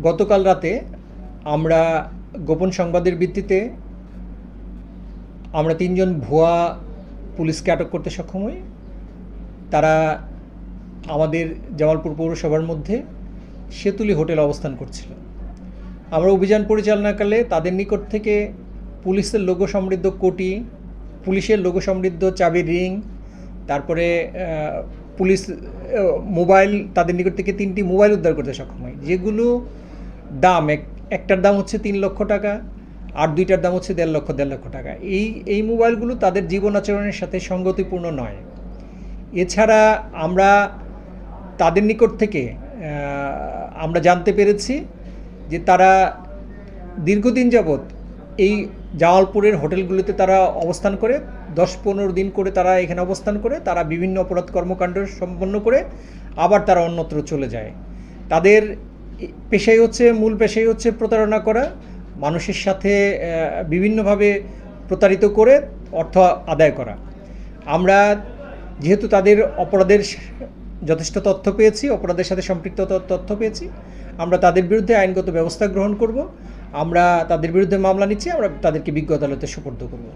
গতকাল রাতে আমরা গোপন সংবাদের ভিত্তিতে আমরা তিনজন ভুয়া পুলিশকে আটক করতে সক্ষম হই। তারা আমাদের জামালপুর পৌরসভার মধ্যে সেতুলি হোটেল অবস্থান করছিল। আমরা অভিযান পরিচালনাকালে তাদের নিকট থেকে পুলিশের লোগো সমৃদ্ধ কোটি, পুলিশের লোগো সমৃদ্ধ চাবির রিং, তারপরে পুলিশ মোবাইল, তাদের নিকট থেকে 3টি মোবাইল উদ্ধার করতে সক্ষম হয়, যেগুলো দাম একটার দাম হচ্ছে 3 লক্ষ টাকা, আর দুইটার দাম হচ্ছে 1.5 লক্ষ টাকা। এই মোবাইলগুলো তাদের জীবন আচরণের সাথে সঙ্গতিপূর্ণ নয়। এছাড়া আমরা তাদের নিকট থেকে আমরা জানতে পেরেছি যে তারা দীর্ঘদিন যাবৎ এই জামালপুরের হোটেলগুলোতে তারা অবস্থান করে, 10-15 দিন করে তারা এখানে অবস্থান করে, তারা বিভিন্ন অপরাধ কর্মকাণ্ড সম্পন্ন করে আবার তারা অন্যত্র চলে যায়। তাদের মূল পেশাই হচ্ছে প্রতারণা করা, মানুষের সাথে বিভিন্নভাবে প্রতারিত করে অর্থ আদায় করা। আমরা যেহেতু তাদের অপরাধের যথেষ্ট তথ্য পেয়েছি, অপরাধের সাথে সম্পৃক্ত তথ্য পেয়েছি, আমরা তাদের বিরুদ্ধে আইনগত ব্যবস্থা গ্রহণ করব। আমরা তাদের বিরুদ্ধে মামলা নিচ্ছি, আমরা তাদেরকে বিজ্ঞ আদালতে সোপর্দ করব।